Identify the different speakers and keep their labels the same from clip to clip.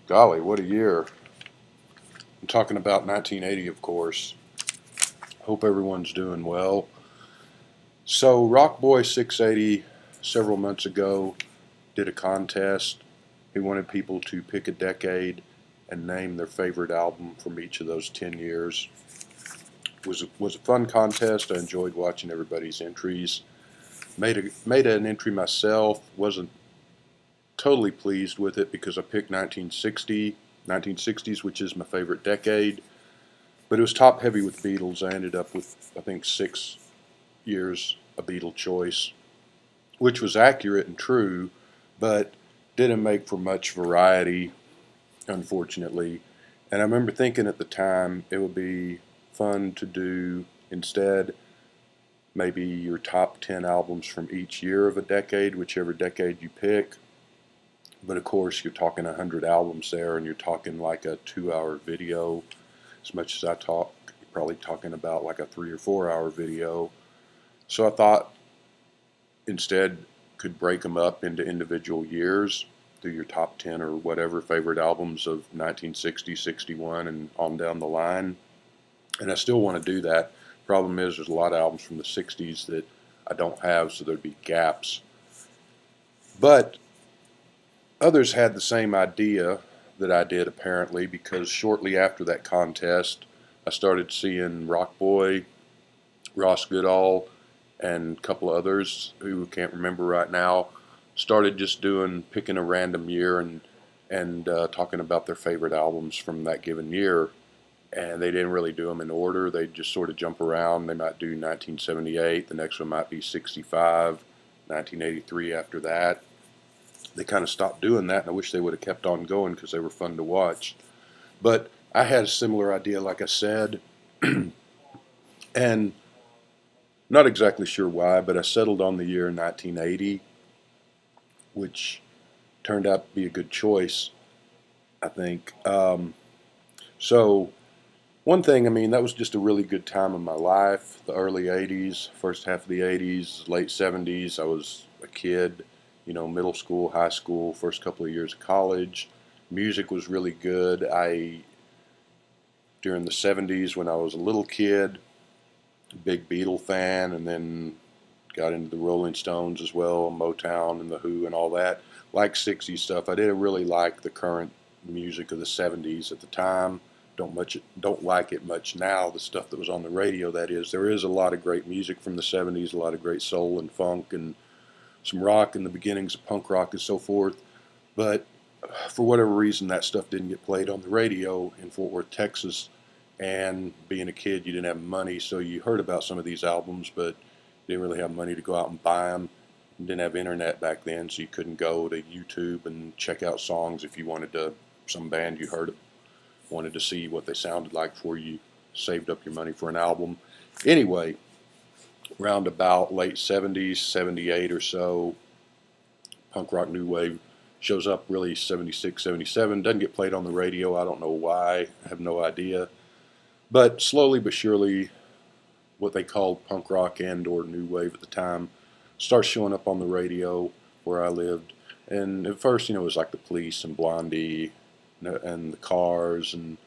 Speaker 1: Golly, what a year. I'm talking about 1980, of course. Hope everyone's doing well. So, Rockboy 680, several months ago, did a contest. He wanted people to pick a decade and name their favorite album from each of those 10 years. It was a fun contest. I enjoyed watching everybody's entries. Made an entry myself. Wasn't totally pleased with it because I picked 1960s, which is my favorite decade. But it was top heavy with Beatles. I ended up with, I think, 6 years a Beatle choice, which was accurate and true, but didn't make for much variety, unfortunately. And I remember thinking at the time it would be fun to do instead maybe your top 10 albums from each year of a decade, whichever decade you pick. But of course, you're talking 100 albums there, and you're talking like a 2 hour video. As much as I talk, you're probably talking about like a 3 or 4 hour video. So I thought instead could break them up into individual years, do your top 10 or whatever favorite albums of 1960, 61, and on down the line. And I still want to do that. Problem is, there's a lot of albums from the 60s that I don't have, so there'd be gaps. But others had the same idea that I did, apparently, because shortly after that contest, I started seeing Rockboy, Ross Goodall, and a couple of others who I can't remember right now, started just picking a random year and talking about their favorite albums from that given year. And they didn't really do them in order. They just sort of jump around. They might do 1978. The next one might be 65, 1983 after that. They kind of stopped doing that, and I wish they would have kept on going because they were fun to watch. But I had a similar idea, like I said, and not exactly sure why, but I settled on the year 1980, which turned out to be a good choice, I think. So one thing, I mean, that was just a really good time in my life. The early 80s, first half of the 80s, late 70s. I was a kid, middle school, high school, first couple of years of college. Music was really good. During the 70s, when I was a little kid, big Beatle fan, and then got into the Rolling Stones as well, Motown and the Who and all that. Like 60s stuff. I didn't really like the current music of the 70s at the time. Don't like it much now. The stuff that was on the radio, that is. There is a lot of great music from the 70s, a lot of great soul and funk and some rock and the beginnings of punk rock and so forth. But for whatever reason, that stuff didn't get played on the radio in Fort Worth, Texas. And being a kid, you didn't have money, so you heard about some of these albums, but you didn't really have money to go out and buy them. You didn't have internet back then, so you couldn't go to YouTube and check out songs if you wanted to, some band you heard of, wanted to see what they sounded like before you saved up your money for an album. Anyway, round about late 70s, 78 or so, punk rock new wave shows up really 76, 77. Doesn't get played on the radio. I don't know why. I have no idea. But slowly but surely, what they called punk rock and or new wave at the time starts showing up on the radio where I lived. And at first, it was like the Police and Blondie and the Cars and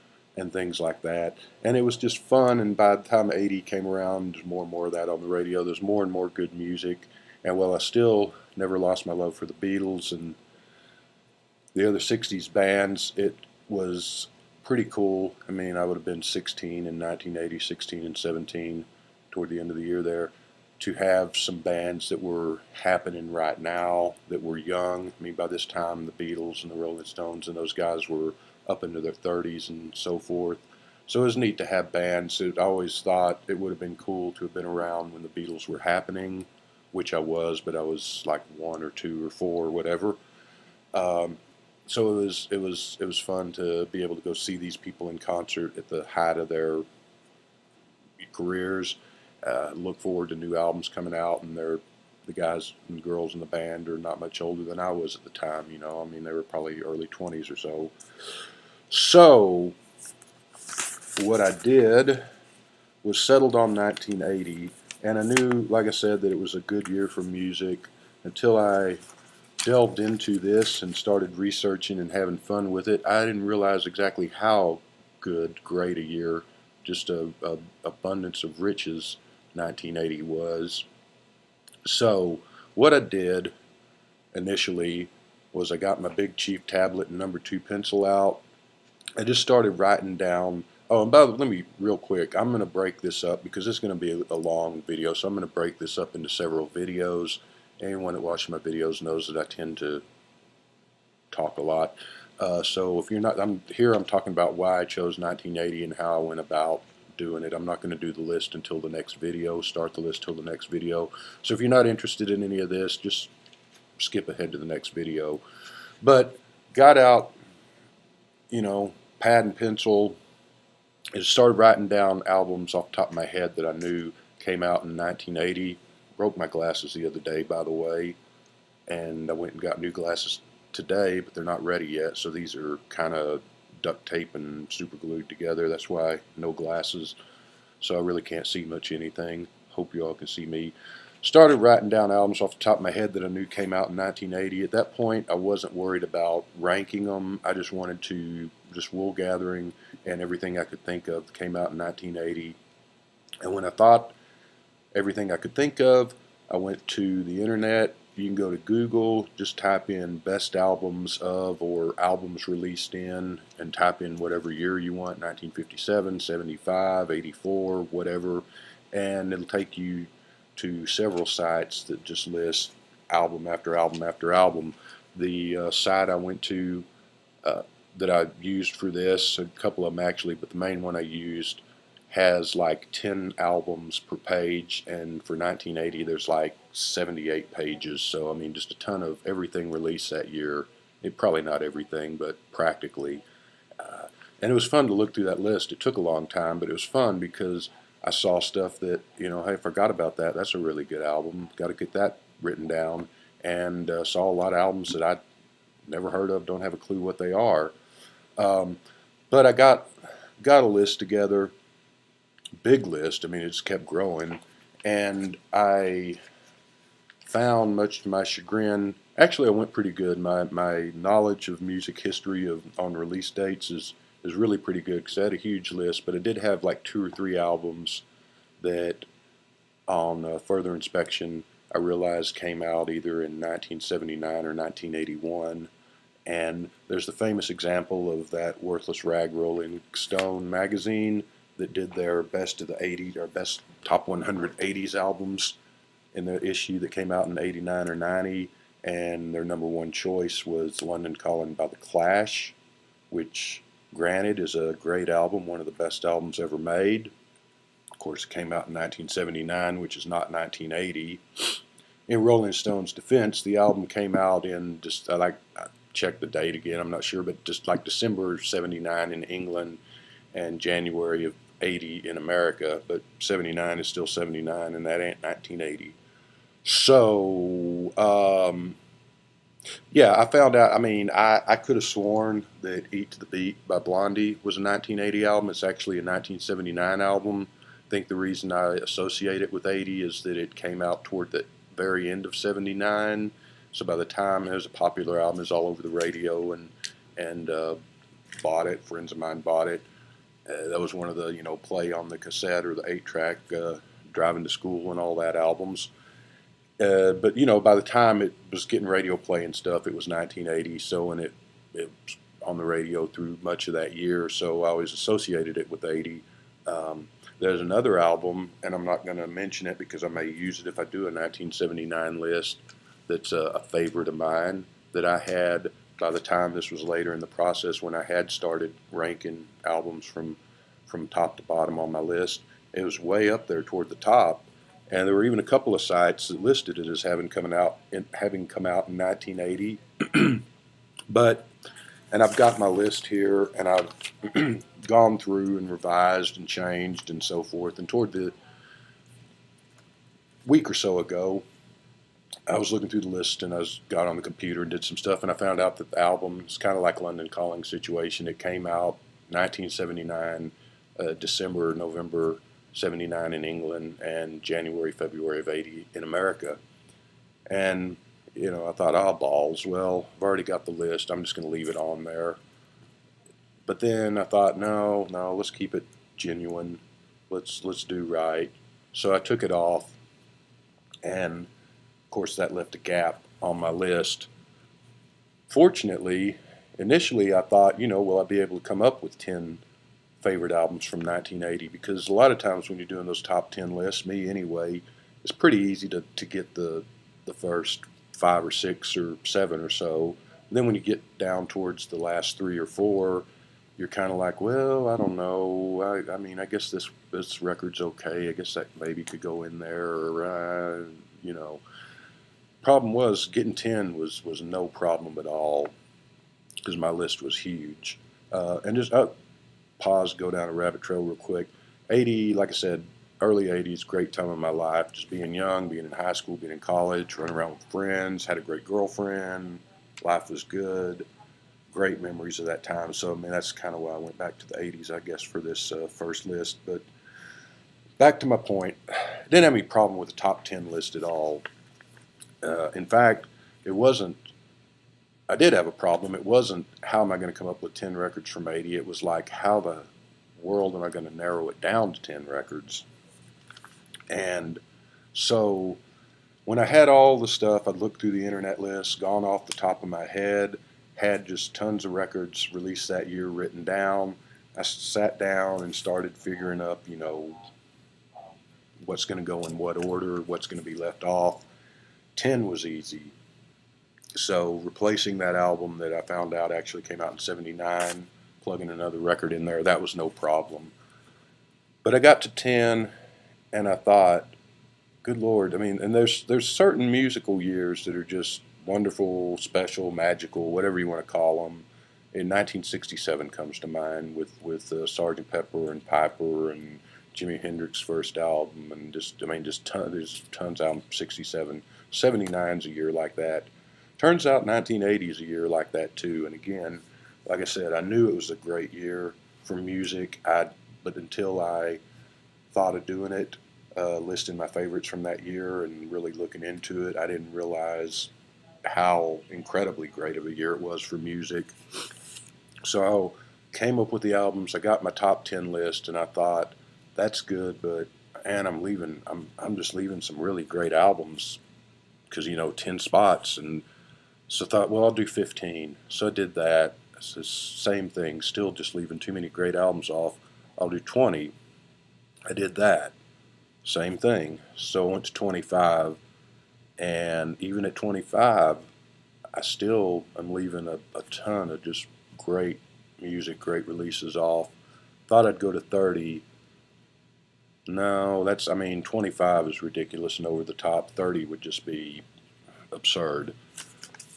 Speaker 1: things like that. And it was just fun. And by the time 80 came around, there's more and more of that on the radio. There's more and more good music. And while I still never lost my love for the Beatles and the other 60s bands, it was pretty cool. I mean, I would have been 16 in 1980, 16 and 17 toward the end of the year there, to have some bands that were happening right now that were young. I mean, by this time, the Beatles and the Rolling Stones and those guys were up into their 30s and so forth. So it was neat to have bands. I always thought it would have been cool to have been around when the Beatles were happening, which I was, but I was like 1 or 2 or 4 or whatever. So it was fun to be able to go see these people in concert at the height of their careers. Look forward to new albums coming out, and the guys and girls in the band are not much older than I was at the time. I mean, they were probably early 20s or so. So what I did was settled on 1980, and I knew, like I said, that it was a good year for music until I delved into this and started researching and having fun with it, I didn't realize exactly how great a year, just a abundance of riches 1980 was. So what I did initially was I got my Big Chief tablet and number 2 pencil out. I just started writing down. Oh, and let me real quick. I'm going to break this up because it's going to be a long video, so I'm going to break this up into several videos. Anyone that watches my videos knows that I tend to talk a lot. So if you're not, I'm talking about why I chose 1980 and how I went about doing it. I'm not going to do the list until the next video. Start the list till the next video. So if you're not interested in any of this, just skip ahead to the next video. But got out, pad and pencil, and started writing down albums off the top of my head that I knew came out in 1980. Broke my glasses the other day, by the way, and I went and got new glasses today, but they're not ready yet, so these are kind of duct tape and super glued together. That's why no glasses, so I really can't see much anything. Hope you all can see me. Started writing down albums off the top of my head that I knew came out in 1980. At that point, I wasn't worried about ranking them. I just wanted to just wool gathering, and everything I could think of came out in 1980. And when I thought everything I could think of, I went to the internet. You can go to Google, just type in best albums of or albums released in, and type in whatever year you want, 1957, 75, 84, whatever, and it'll take you to several sites that just list album after album after album. The site I went to that I used for this, a couple of them actually, but the main one I used has like 10 albums per page, and for 1980 there's like 78 pages, so I mean just a ton of everything released that year. Probably not everything, but practically. And it was fun to look through that list. It took a long time, but it was fun because I saw stuff that, hey, I forgot about that. That's a really good album. Got to get that written down. And saw a lot of albums that I'd never heard of, don't have a clue what they are. But I got a list together, big list. I mean, it just kept growing. And I found, much to my chagrin, actually I went pretty good. My knowledge of music history on release dates is really pretty good because I had a huge list, but I did have like 2 or 3 albums that on further inspection I realized came out either in 1979 or 1981. And there's the famous example of that worthless rag Rolling Stone magazine that did their best of the 80s, or best top 100 80s albums in the issue that came out in 89 or 90, and their #1 choice was London Calling by The Clash, which granted is a great album, one of the best albums ever made. Of course, it came out in 1979, which is not 1980. In Rolling Stone's defense, the album came out in just, I checked the date again, I'm not sure, but just like December 79 in England and January of 80 in America, but 79 is still 79, and that ain't 1980. So, yeah, I found out. I mean, I could have sworn that Eat to the Beat by Blondie was a 1980 album. It's actually a 1979 album. I think the reason I associate it with 80 is that it came out toward the very end of 79. So by the time it was a popular album, it was all over the radio, and bought it. Friends of mine bought it. That was one of the, play on the cassette or the 8-track, driving to school and all that albums. But by the time it was getting radio play and stuff, it was 1980. So, and it was on the radio through much of that year. So I always associated it with 80. There's another album, and I'm not going to mention it because I may use it if I do a 1979 list. That's a favorite of mine that I had by the time this was later in the process, when I had started ranking albums from top to bottom on my list. It was way up there toward the top. And there were even a couple of sites that listed it as having come out in 1980. And I've got my list here, and I've gone through and revised and changed and so forth. And toward the week or so ago, I was looking through the list, and got on the computer and did some stuff, and I found out that the album is kind of like London Calling situation. It came out 1979, December, November 79 in England, and January, February of 80 in America. And I thought, oh, balls. Well, I've already got the list. I'm just going to leave it on there. But then I thought, no, no, let's keep it genuine. Let's do right. So I took it off, and of course that left a gap on my list. Fortunately, initially I thought, will I be able to come up with 10 favorite albums from 1980? Because a lot of times when you're doing those top 10 lists, me anyway, it's pretty easy to get the first 5 or 6 or 7 or so. And then when you get down towards the last 3 or 4, you're kind of like, well, I don't know. I mean, I guess this record's okay. I guess that maybe could go in there, or Problem was getting 10 was no problem at all because my list was huge. And just pause, go down a rabbit trail real quick. 80, like I said, early 80s, great time of my life. Just being young, being in high school, being in college, running around with friends, had a great girlfriend. Life was good. Great memories of that time. So, I mean, that's kind of why I went back to the 80s, I guess, for this first list. But back to my point, I didn't have any problem with the top 10 list at all. In fact, it wasn't, I did have a problem. It wasn't how am I going to come up with 10 records from 80. It was like, how the world am I going to narrow it down to 10 records? And so when I had all the stuff, I'd looked through the internet list, gone off the top of my head, had just tons of records released that year written down. I sat down and started figuring up, what's going to go in what order, what's going to be left off. 10 was easy. So replacing that album that I found out actually came out in '79, plugging another record in there, that was no problem. But I got to 10 and I thought, good Lord, I mean, and there's certain musical years that are just wonderful, special, magical, whatever you want to call them. In 1967 comes to mind with Sgt. Pepper and Piper and Jimi Hendrix's first album, and there's tons out. 67, 79's a year like that. Turns out 1980 is a year like that too. And again, like I said, I knew it was a great year for music. But until I thought of doing it, listing my favorites from that year and really looking into it, I didn't realize how incredibly great of a year it was for music. So I came up with the albums. I got my top 10 list, and I thought, that's good, but and I'm just leaving some really great albums because 10 spots. And so I thought, well, I'll do 15. So I did that. It's the same thing, still just leaving too many great albums off. I'll do 20. I did that. Same thing. So I went to 25, and even at 25, I still am leaving a ton of just great music, great releases off. Thought I'd go to 30. No, 25 is ridiculous and over the top. 30 would just be absurd.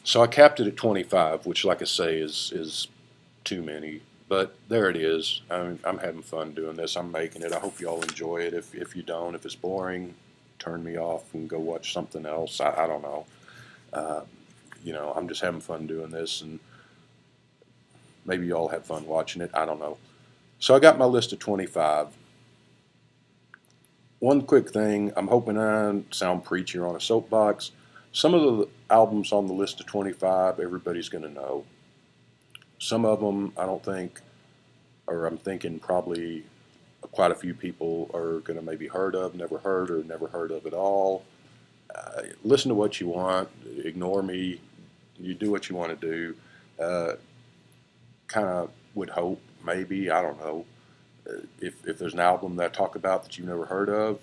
Speaker 1: So I capped it at 25, which, like I say, is too many. But there it is. I'm having fun doing this. I'm making it. I hope you all enjoy it. If you don't, if it's boring, turn me off and go watch something else. I don't know. Uh, I'm just having fun doing this, and maybe you all have fun watching it. I don't know. So I got my list of 25. One quick thing, I'm hoping I sound preachy on a soapbox. Some of the albums on the list of 25, everybody's going to know. Some of them, I don't think, or I'm thinking probably quite a few people are going to maybe heard of, never heard, or never heard of at all. Listen to what you want. Ignore me. You do what you want to do. Kind of would hope, maybe, I don't know. If there's an album that I talk about that you've never heard of,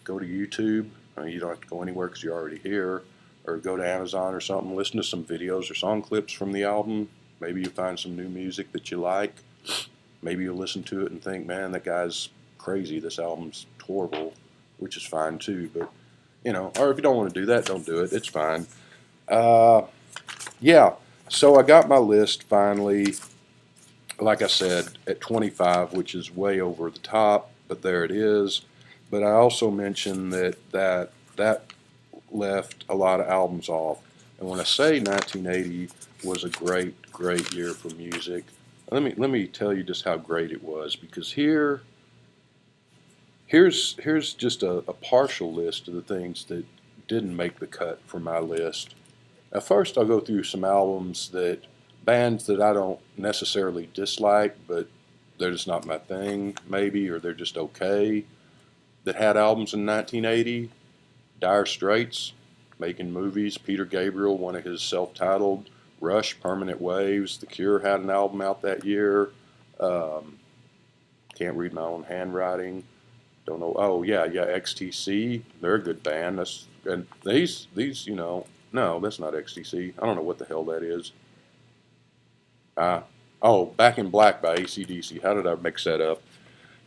Speaker 1: go to YouTube. You don't have to go anywhere because you're already here. Or go to Amazon or something, listen to some videos or song clips from the album. Maybe you'll find some new music that you like. Maybe you'll listen to it and think, man, that guy's crazy. This album's horrible, which is fine too. But, or if you don't want to do that, don't do it. It's fine. Yeah, so I got my list finally, like I said, at 25, which is way over the top, but there it is. But I also mentioned that left a lot of albums off. And when I say 1980 was a great, great year for music, let me tell you just how great it was, because here's just a partial list of the things that didn't make the cut for my list. At first, I'll go through some albums that bands that I don't necessarily dislike, but they're just not my thing, maybe, or they're just okay. That had albums in 1980. Dire Straits, making movies. Peter Gabriel, one of his self-titled. Rush, Permanent Waves. The Cure had an album out that year. Um, can't read my own handwriting. Don't know. Oh yeah, XTC. They're a good band. And these no, that's not XTC. I don't know what the hell that is. Uh, oh, Back in Black by AC/DC. How did I mix that up?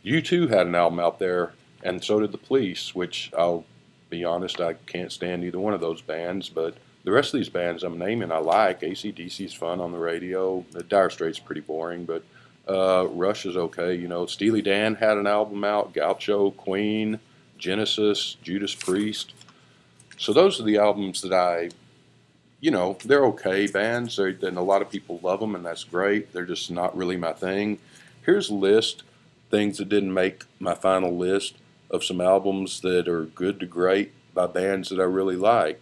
Speaker 1: U2 had an album out there, and so did the Police. Which I'll be honest, I can't stand either one of those bands. But the rest of these bands I'm naming, I like. AC/DC's fun on the radio. The Dire Straits pretty boring, but Rush is okay. Steely Dan had an album out. Gaucho, Queen, Genesis, Judas Priest. So those are the albums that they're okay bands. And a lot of people love them, and that's great. They're just not really my thing. Here's a list, things that didn't make my final list of some albums that are good to great by bands that I really like.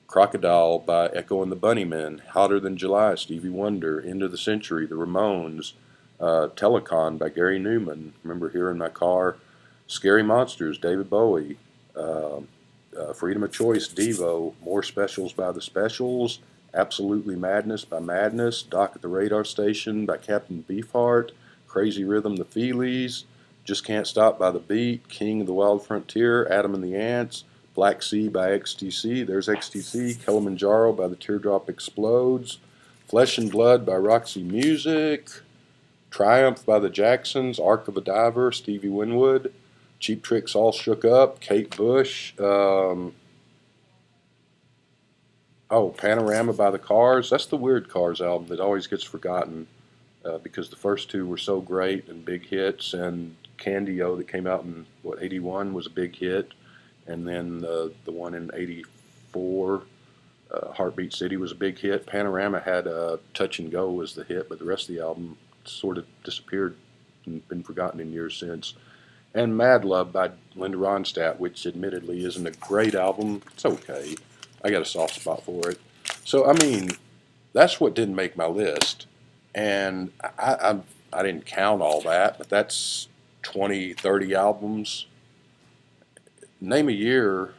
Speaker 1: Crocodile by Echo and the Bunnymen, Hotter Than July, Stevie Wonder, End of the Century, The Ramones, Telecon by Gary Newman, remember hearing my car, Scary Monsters, David Bowie, Freedom of Choice, Devo, More Specials by the Specials, Absolutely Madness by Madness, Doc at the Radar Station by Captain Beefheart, Crazy Rhythm, The Feelies, Just Can't Stop by The Beat, King of the Wild Frontier, Adam and the Ants, Black Sea by XTC, there's XTC, Kilimanjaro by The Teardrop Explodes, Flesh and Blood by Roxy Music, Triumph by the Jacksons, Ark of a Diver, Stevie Winwood, Cheap Trick's All Shook Up, Kate Bush, Panorama by the Cars. That's the Weird Cars album that always gets forgotten because the first two were so great and big hits, and Candy-O that came out in, 81 was a big hit, and then the one in 84, Heartbeat City was a big hit. Panorama had Touch and Go was the hit, but the rest of the album sort of disappeared and been forgotten in years since. And Mad Love by Linda Ronstadt, which admittedly isn't a great album. It's okay. I got a soft spot for it. So, I mean, that's what didn't make my list. And I didn't count all that, but that's 20, 30 albums. Name a year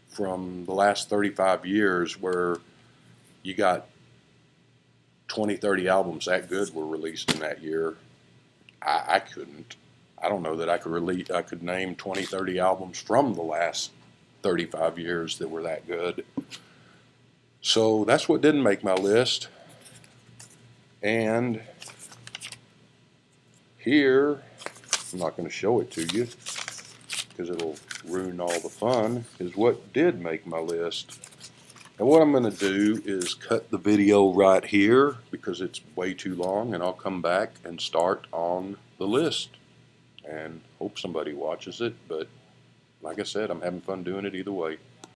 Speaker 1: from the last 35 years where you got 20, 30 albums that good were released in that year. I couldn't. I don't know that I could name 20, 30 albums from the last 35 years that were that good. So that's what didn't make my list. And here, I'm not going to show it to you because it'll ruin all the fun, is what did make my list. And what I'm going to do is cut the video right here because it's way too long, and I'll come back and start on the list. And hope somebody watches it, but like I said, I'm having fun doing it either way.